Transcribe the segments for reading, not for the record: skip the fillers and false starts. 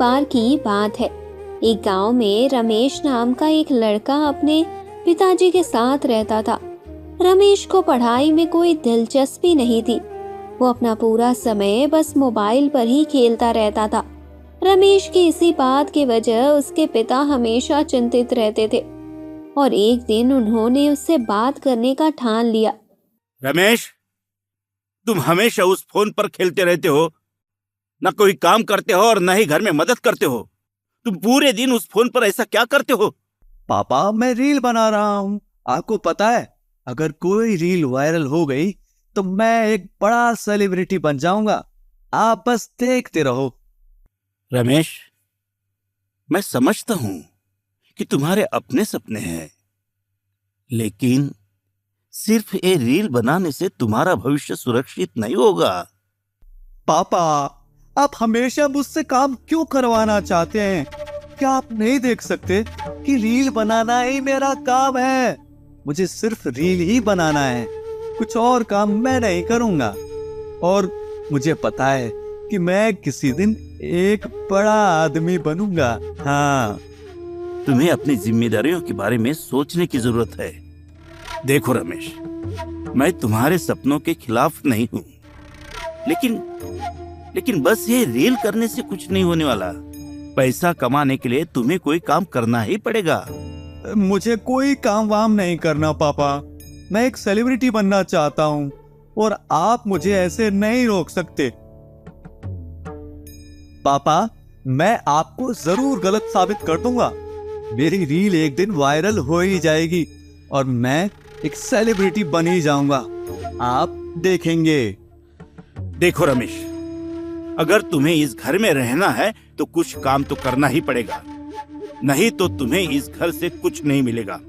बार की बात है। एक गांव में रमेश नाम का एक लड़का अपने पिताजी के साथ रहता था। रमेश को पढ़ाई में कोई दिलचस्पी नहीं थी। वो अपना पूरा समय बस मोबाइल पर ही खेलता रहता था। रमेश की इसी बात की वजह उसके पिता हमेशा चिंतित रहते थे और एक दिन उन्होंने उससे बात करने का ठान लिया। रमेश, तुम हमेशा उस फोन पर खेलते रहते हो, न कोई काम करते हो और न ही घर में मदद करते हो। तुम पूरे दिन उस फोन पर ऐसा क्या करते हो? पापा, मैं रील बना रहा हूँ। आपको पता है, अगर कोई रील वायरल हो गई तो मैं एक बड़ा सेलिब्रिटी बन जाऊंगा। आप बस देखते रहो। रमेश, मैं समझता हूं कि तुम्हारे अपने सपने हैं, लेकिन सिर्फ ये रील बनाने से तुम्हारा भविष्य सुरक्षित नहीं होगा। पापा, आप हमेशा मुझसे काम क्यों करवाना चाहते हैं? क्या आप नहीं देख सकते कि रील बनाना ही मेरा काम है? मुझे सिर्फ रील ही बनाना है, कुछ और काम मैं नहीं करूंगा। और मुझे पता है कि मैं किसी दिन एक बड़ा आदमी बनूंगा। हाँ, तुम्हें अपनी जिम्मेदारियों के बारे में सोचने की जरूरत है। देखो रमेश, मैं तुम्हारे सपनों के खिलाफ नहीं हूं, लेकिन बस ये रील करने से कुछ नहीं होने वाला। पैसा कमाने के लिए तुम्हें कोई काम करना ही पड़ेगा। मुझे कोई काम वाम नहीं करना पापा। मैं एक सेलिब्रिटी बनना चाहता हूँ और आप मुझे ऐसे नहीं रोक सकते। पापा, मैं आपको जरूर गलत साबित कर दूंगा। मेरी रील एक दिन वायरल हो ही जाएगी और मैं एक सेलिब्रिटी बन ही जाऊंगा। आप देखेंगे। देखो रमेश, अगर तुम्हें इस घर में रहना है तो कुछ काम तो करना ही पड़ेगा, नहीं तो तुम्हें इस घर से कुछ नहीं मिलेगा।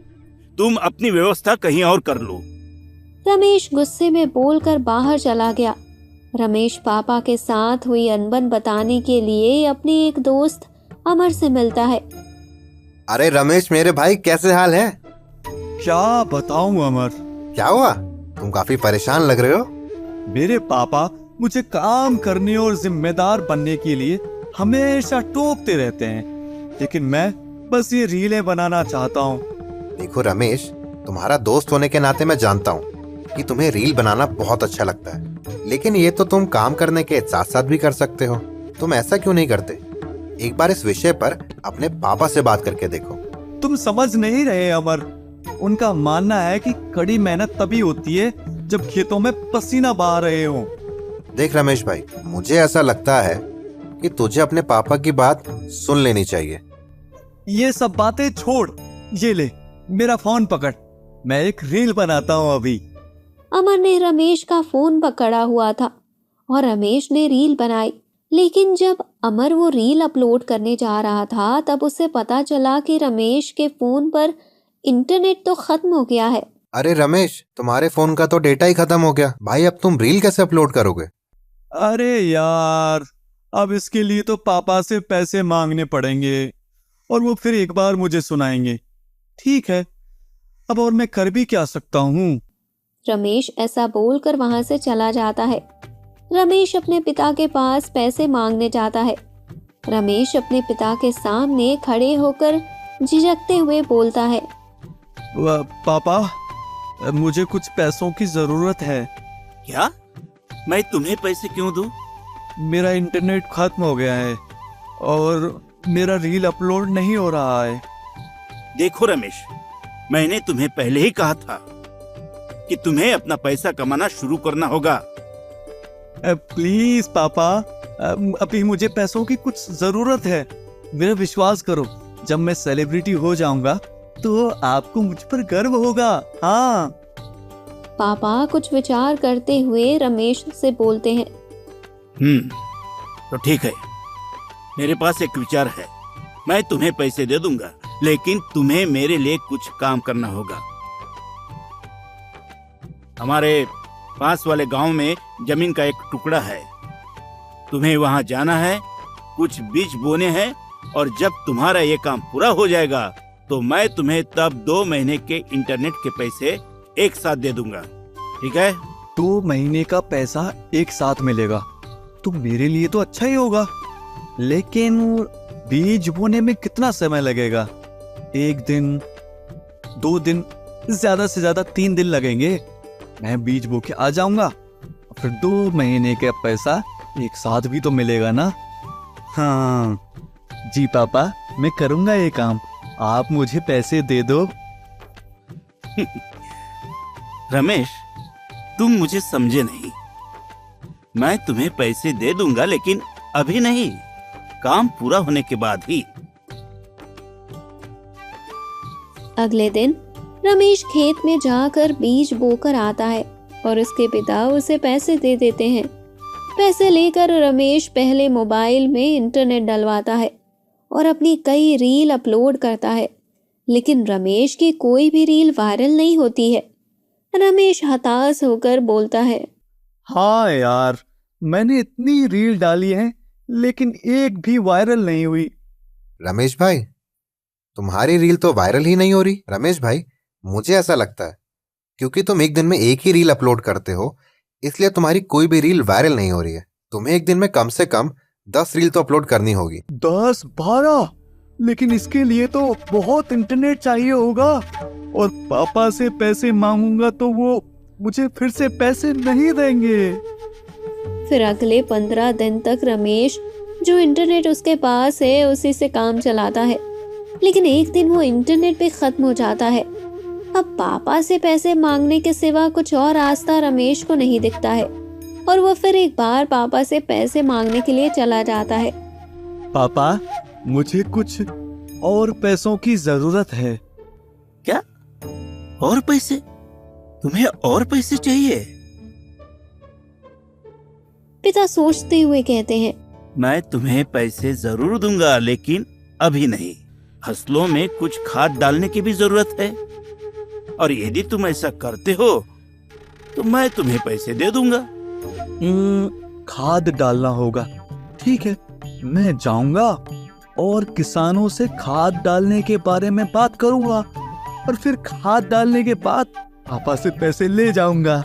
तुम अपनी व्यवस्था कहीं और कर लो। रमेश गुस्से में बोलकर बाहर चला गया। रमेश पापा के साथ हुई अनबन बताने के लिए अपने एक दोस्त अमर से मिलता है। अरे रमेश मेरे भाई, कैसे हाल है? क्या बताऊं अमर? क्या हुआ? तुम काफी परेशान लग रहे हो। मेरे पापा मुझे काम करने और जिम्मेदार बनने के लिए हमेशा टोकते रहते हैं, लेकिन मैं बस ये रीलें बनाना चाहता हूँ। देखो रमेश, तुम्हारा दोस्त होने के नाते मैं जानता हूँ कि तुम्हें रील बनाना बहुत अच्छा लगता है, लेकिन ये तो तुम काम करने के साथ साथ भी कर सकते हो। तुम ऐसा क्यों नहीं करते? एक बार इस विषय पर अपने पापा से बात करके देखो। तुम समझ नहीं रहे अमर। उनका मानना है कि कड़ी मेहनत तभी होती है जब खेतों में पसीना बहा रहे हो। देख रमेश भाई, मुझे ऐसा लगता है कि तुझे अपने पापा की बात सुन लेनी चाहिए। ये सब बातें छोड़, ये ले मेरा फोन पकड़, मैं एक रील बनाता हूँ अभी। अमर ने रमेश का फोन पकड़ा हुआ था और रमेश ने रील बनाई, लेकिन जब अमर वो रील अपलोड करने जा रहा था तब उसे पता चला कि रमेश के फोन पर इंटरनेट तो खत्म हो गया है। अरे रमेश, तुम्हारे फोन का तो डेटा ही खत्म हो गया भाई। अब तुम रील कैसे अपलोड करोगे? अरे यार, अब इसके लिए तो पापा से पैसे मांगने पड़ेंगे और वो फिर एक बार मुझे सुनाएंगे। ठीक है, अब और मैं कर भी क्या सकता हूँ? रमेश ऐसा बोलकर वहां से चला जाता है। रमेश अपने पिता के पास पैसे मांगने जाता है। रमेश अपने पिता के सामने खड़े होकर झिझकते हुए बोलता है, पापा, मुझे कुछ पैसों की जरूरत है। क्या? मैं तुम्हें पैसे क्यों दूं? मेरा इंटरनेट खत्म हो गया है और मेरा रील अपलोड नहीं हो रहा है। देखो रमेश, मैंने तुम्हें पहले ही कहा था कि तुम्हें अपना पैसा कमाना शुरू करना होगा। प्लीज पापा, अभी मुझे पैसों की कुछ जरूरत है। मेरा विश्वास करो, जब मैं सेलिब्रिटी हो जाऊंगा तो आपको मुझ पर गर्व होगा। हाँ। पापा कुछ विचार करते हुए रमेश से बोलते हैं, तो ठीक है, मेरे पास एक विचार है। मैं तुम्हें पैसे दे दूंगा, लेकिन तुम्हें मेरे लिए कुछ काम करना होगा। हमारे पास वाले गांव में जमीन का एक टुकड़ा है, तुम्हें वहां जाना है, कुछ बीज बोने हैं और जब तुम्हारा ये काम पूरा हो जाएगा तो मैं तुम्हें तब 2 महीने के इंटरनेट के पैसे एक साथ दे दूंगा। ठीक है? 2 महीने का पैसा एक साथ मिलेगा तो मेरे लिए तो अच्छा ही होगा, लेकिन बीज बोने में कितना समय लगेगा? 1 दिन, 2 दिन, ज्यादा से ज्यादा 3 दिन लगेंगे। मैं बीज बो के आ जाऊंगा, फिर 2 महीने का पैसा एक साथ भी तो मिलेगा ना। हाँ जी पापा, मैं करूंगा ये काम। आप मुझे पैसे दे दो। रमेश, तुम मुझे समझे नहीं। मैं तुम्हें पैसे दे दूंगा, लेकिन अभी नहीं, काम पूरा होने के बाद ही। अगले दिन रमेश खेत में जाकर बीज बोकर आता है और उसके पिता उसे पैसे दे देते हैं। पैसे लेकर रमेश पहले मोबाइल में इंटरनेट डलवाता है और अपनी कई रील अपलोड करता है, लेकिन रमेश की कोई भी रील वायरल नहीं होती है। रमेश हताश होकर बोलता है, हाँ यार, मैंने इतनी रील डाली है लेकिन एक भी वायरल नहीं हुई। रमेश भाई, तुम्हारी रील तो वायरल ही नहीं हो रही। रमेश भाई, मुझे ऐसा लगता है क्योंकि तुम एक दिन में एक ही रील अपलोड करते हो, इसलिए तुम्हारी कोई भी रील वायरल नहीं हो रही है। तुम्हें एक दिन में कम से कम 10 रील तो अपलोड करनी होगी। 10-12? लेकिन इसके लिए तो बहुत इंटरनेट चाहिए होगा, और पापा से पैसे मांगूंगा तो वो मुझे फिर से पैसे नहीं देंगे। फिर अगले 15 दिन तक रमेश जो इंटरनेट उसके पास है उसी से काम चलाता है, लेकिन एक दिन वो इंटरनेट भी खत्म हो जाता है। अब पापा से पैसे मांगने के सिवा कुछ और रास्ता रमेश को नहीं दिखता है और वो फिर एक बार पापा से पैसे मांगने के लिए चला जाता है। पापा, मुझे कुछ और पैसों की जरूरत है। क्या? और पैसे? तुम्हें और पैसे चाहिए? पिता सोचते हुए कहते हैं, मैं तुम्हें पैसे जरूर दूंगा, लेकिन अभी नहीं। फसलों में कुछ खाद डालने की भी जरूरत है, और यदि तुम ऐसा करते हो तो मैं तुम्हें पैसे दे दूंगा। खाद डालना होगा। ठीक है, मैं जाऊंगा और किसानों से खाद डालने के बारे में बात करूंगा, और फिर खाद डालने के बाद पापा से पैसे ले जाऊंगा।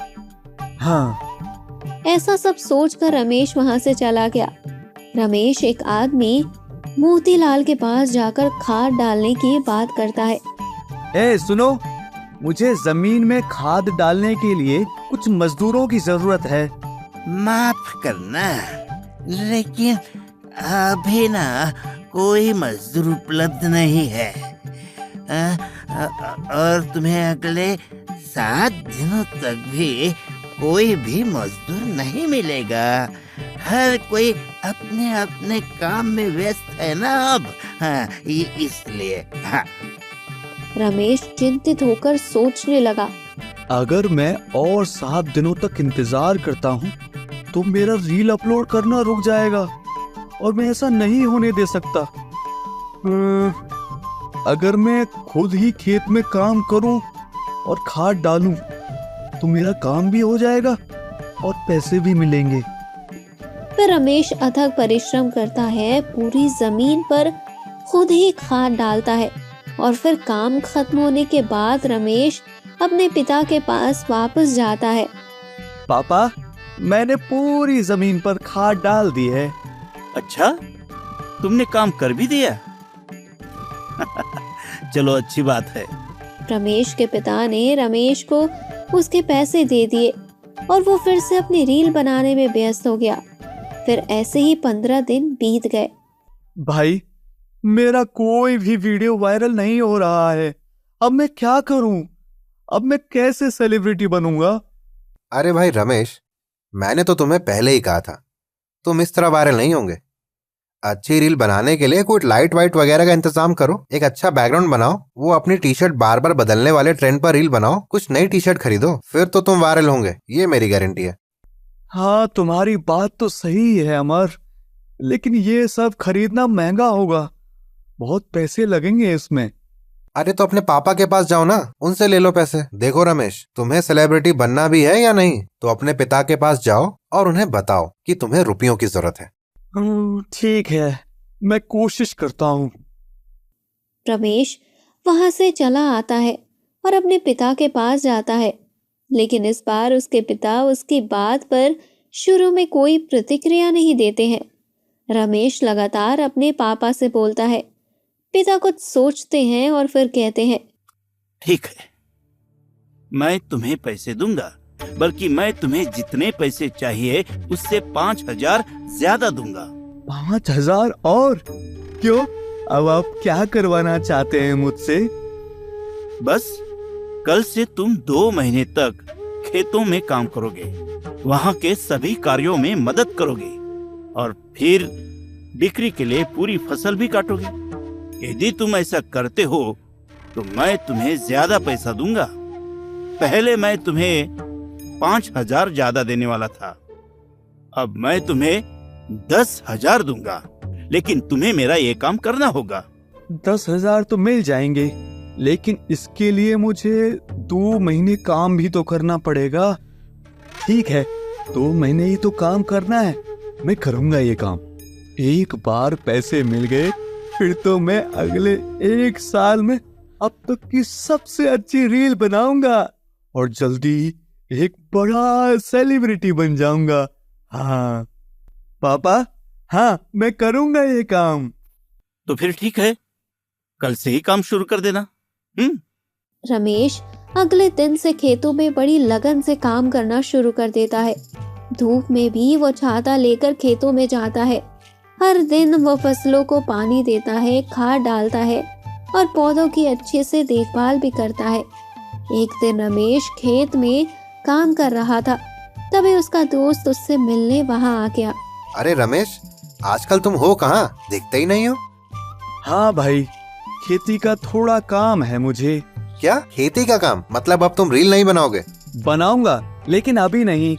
हाँ। ऐसा सब सोचकर रमेश वहां से चला गया। रमेश एक आदमी मोतीलाल के पास जाकर खाद डालने की बात करता है। ए सुनो, मुझे जमीन में खाद डालने के लिए कुछ मजदूरों की जरूरत है। माफ करना, लेकिन अभी ना कोई मजदूर उपलब्ध नहीं है, और तुम्हें अगले 7 दिनों तक भी कोई भी मजदूर नहीं मिलेगा। हर कोई अपने अपने काम में व्यस्त है ना अब। हाँ, इसलिए। हाँ। रमेश चिंतित होकर सोचने लगा, अगर मैं और 7 दिनों तक इंतजार करता हूँ तो मेरा रील अपलोड करना रुक जाएगा, और मैं ऐसा नहीं होने दे सकता। अगर मैं खुद ही खेत में काम करूं और खाद डालूं तो मेरा काम भी हो जाएगा और पैसे भी मिलेंगे। फिर रमेश अथक परिश्रम करता है, पूरी जमीन पर खुद ही खाद डालता है, और फिर काम खत्म होने के बाद रमेश अपने पिता के पास वापस जाता है। पापा, मैंने पूरी जमीन पर खाद डाल दी है। अच्छा, तुमने काम कर भी दिया? चलो, अच्छी बात है। रमेश के पिता ने रमेश को उसके पैसे दे दिए और वो फिर से अपनी रील बनाने में व्यस्त हो गया। फिर ऐसे ही 15 दिन बीत गए। भाई, मेरा कोई भी वीडियो वायरल नहीं हो रहा है। अब मैं क्या करूं? अब मैं कैसे सेलिब्रिटी बनूंगा? अरे भाई रमेश, मैंने तो तुम्हें पहले ही कहा था, तुम इस तरह वायरल नहीं होंगे। अच्छी रील बनाने के लिए कोई लाइट वाइट वगैरह का इंतजाम करो, एक अच्छा बैकग्राउंड बनाओ, वो अपनी टी शर्ट बार बार बदलने वाले ट्रेंड पर रील बनाओ, कुछ नई टी शर्ट खरीदो, फिर तो तुम वायरल होंगे, ये मेरी गारंटी है। हाँ, तुम्हारी बात तो सही है अमर, लेकिन ये सब खरीदना महंगा होगा, बहुत पैसे लगेंगे इसमें। अरे तो अपने पापा के पास जाओ ना, उनसे ले लो पैसे। देखो रमेश, तुम्हें सेलिब्रिटी बनना भी है या नहीं, तो अपने पिता के पास जाओ और उन्हें बताओ कि तुम्हें रुपयों की जरूरत है। ठीक है, मैं कोशिश करता हूँ। रमेश वहां से चला आता है और अपने पिता के पास जाता है, लेकिन इस बार उसके पिता उसकी बात पर शुरू में कोई प्रतिक्रिया नहीं देते हैं। रमेश लगातार अपने पापा से बोलता है। पिता कुछ सोचते हैं और फिर कहते हैं, ठीक है, मैं तुम्हें पैसे दूंगा, बल्कि मैं तुम्हें जितने पैसे चाहिए उससे 5,000 ज्यादा दूंगा। 5,000 और? क्यों? अब आप क्या करवाना चाहते हैं मुझसे? बस कल से तुम 2 महीने तक खेतों में काम करोगे, वहां के सभी कार्यों में मदद करोगे और फिर बिक्री के लिए पूरी फसल भी काटोगे। यदि तुम ऐसा करते हो तो मैं तुम्हें ज्यादा पैसा दूंगा। पहले मैं तुम्हें 5,000 ज्यादा देने वाला था, अब मैं तुम्हें 10,000 दूंगा, लेकिन तुम्हें मेरा ये काम करना होगा। 10,000 तो मिल जाएंगे, लेकिन इसके लिए मुझे 2 महीने काम भी तो करना पड़ेगा। ठीक है, 2 महीने ही तो काम करना है, मैं करूंगा ये काम। एक बार पैसे मिल गए फिर तो मैं अगले 1 साल में अब तक की सबसे अच्छी रील बनाऊंगा और जल्दी एक बड़ा सेलिब्रिटी बन जाऊंगा। हाँ पापा, हाँ मैं करूंगा ये काम। तो फिर ठीक है, कल से ही काम शुरू कर देना। रमेश अगले दिन से खेतों में बड़ी लगन से काम करना शुरू कर देता है। धूप में भी वो छाता लेकर खेतों में जाता है। हर दिन वो फसलों को पानी देता है, खाद डालता है और पौधों की अच्छे से देखभाल भी करता है। एक दिन रमेश खेत में काम कर रहा था, तभी उसका दोस्त उससे मिलने वहां आ गया। अरे रमेश, आजकल तुम हो कहाँ? दिखते ही नहीं हो। हाँ भाई, खेती का थोड़ा काम है मुझे। क्या खेती का काम? मतलब अब तुम रील नहीं बनाओगे? बनाऊंगा, लेकिन अभी नहीं।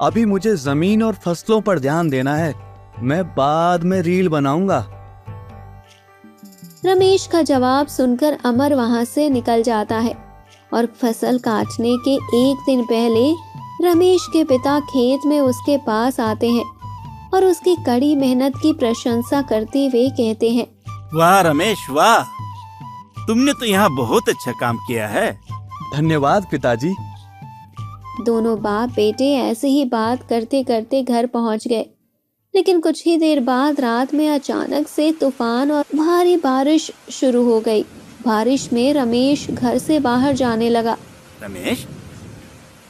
अभी मुझे जमीन और फसलों पर ध्यान देना है, मैं बाद में रील बनाऊंगा। रमेश का जवाब सुनकर अमर वहां से निकल जाता है और फसल काटने के एक दिन पहले रमेश के पिता खेत में उसके पास आते हैं और उसकी कड़ी मेहनत की प्रशंसा करते हुए कहते हैं, वाह रमेश वाह, तुमने तो यहाँ बहुत अच्छा काम किया है। धन्यवाद पिताजी। दोनों बाप बेटे ऐसे ही बात करते करते घर पहुंच गए। लेकिन कुछ ही देर बाद रात में अचानक से तूफान और भारी बारिश शुरू हो गई। बारिश में रमेश घर से बाहर जाने लगा। रमेश,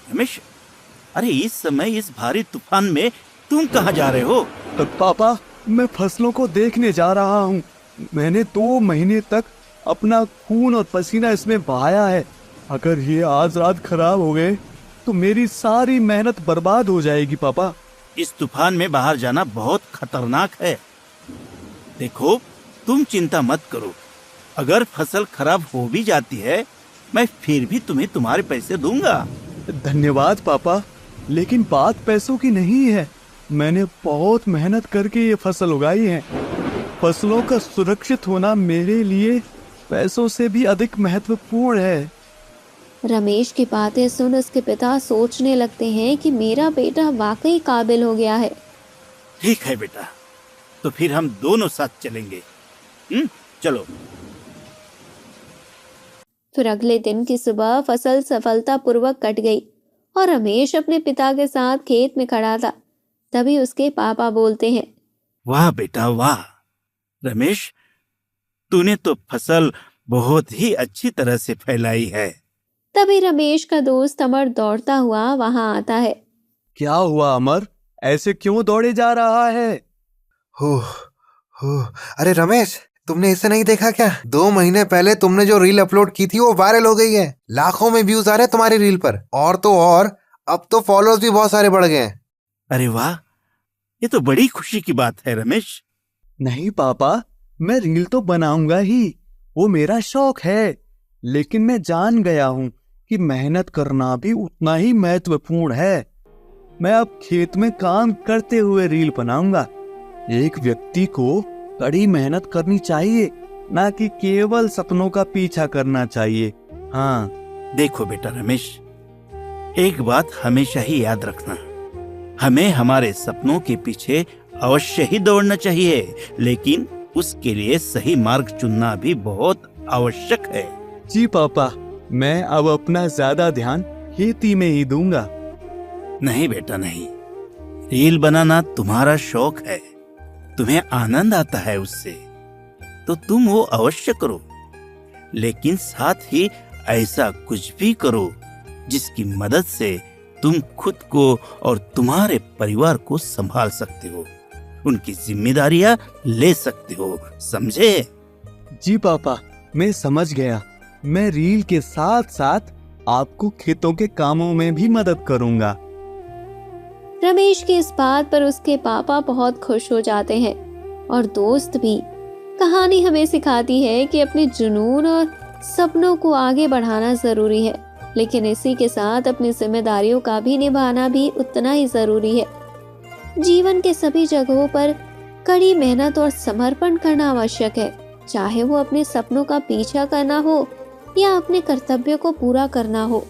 रमेश, अरे इस समय इस भारी तूफान में तुम कहाँ जा रहे हो? पापा, मैं फसलों को देखने जा रहा हूँ। मैंने 2 महीने तक अपना खून और पसीना इसमें बहाया है। अगर ये आज रात खराब हो गए तो मेरी सारी मेहनत बर्बाद हो जाएगी पापा। इस तूफान में बाहर जाना बहुत खतरनाक है। देखो, तुम चिंता मत करो, अगर फसल खराब हो भी जाती है मैं फिर भी तुम्हें तुम्हारे पैसे दूंगा। धन्यवाद पापा, लेकिन बात पैसों की नहीं है। मैंने बहुत मेहनत करके ये फसल उगाई है। फसलों का सुरक्षित होना मेरे लिए पैसों से भी अधिक महत्वपूर्ण है। रमेश की बातें सुन उसके पिता सोचने लगते हैं कि मेरा बेटा वाकई काबिल हो गया है। ठीक है बेटा, तो फिर हम दोनों साथ चलेंगे। चलो। फिर अगले दिन की सुबह फसल सफलतापूर्वक कट गई और रमेश अपने पिता के साथ खेत में खड़ा था। तभी उसके पापा बोलते हैं, वाह बेटा वाह, रमेश तूने तो फसल बहुत ही अच्छी तरह से फैलाई है। तभी रमेश का दोस्त अमर दौड़ता हुआ वहां आता है। क्या हुआ अमर, ऐसे क्यों दौड़े जा रहा है? हो, अरे रमेश, तुमने इसे नहीं देखा क्या? 2 महीने पहले तुमने जो रील अपलोड की थी वो वायरल हो गई है। लाखों में व्यूज आ रहे हैं तुम्हारी रील पर। और तो और अब तो फॉलोअर्स भी बहुत सारे बढ़ गए हैं। अरे वाह, ये तो बड़ी खुशी की बात है रमेश। नहीं पापा, मैं रील तो बनाऊंगा ही, वो मेरा शौक है। लेकिन मैं जान गया हूँ कि मेहनत करना भी उतना ही महत्वपूर्ण है। मैं अब खेत में काम करते हुए रील बनाऊंगा। एक व्यक्ति को कड़ी मेहनत करनी चाहिए, ना कि केवल सपनों का पीछा करना चाहिए। हाँ देखो बेटा रमेश, एक बात हमेशा ही याद रखना, हमें हमारे सपनों के पीछे अवश्य ही दौड़ना चाहिए, लेकिन उसके लिए सही मार्ग चुनना भी बहुत आवश्यक है। जी पापा, मैं अब अपना ज्यादा ध्यान खेती में ही दूंगा। नहीं बेटा नहीं, रील बनाना तुम्हारा शौक है, तुम्हें आनंद आता है उससे, तो तुम वो अवश्य करो। लेकिन साथ ही ऐसा कुछ भी करो जिसकी मदद से तुम खुद को और तुम्हारे परिवार को संभाल सकते हो, उनकी जिम्मेदारियां ले सकते हो, समझे? जी पापा, मैं समझ गया। मैं रील के साथ साथ आपको खेतों के कामों में भी मदद करूंगा। रमेश की इस बात पर उसके पापा बहुत खुश हो जाते हैं और दोस्त भी। कहानी हमें सिखाती है कि अपने जुनून और सपनों को आगे बढ़ाना जरूरी है, लेकिन इसी के साथ अपनी जिम्मेदारियों का भी निभाना भी उतना ही जरूरी है। जीवन के सभी जगहों पर कड़ी मेहनत और समर्पण करना आवश्यक है, चाहे वो अपने सपनों का पीछा करना हो या अपने कर्तव्यों को पूरा करना हो।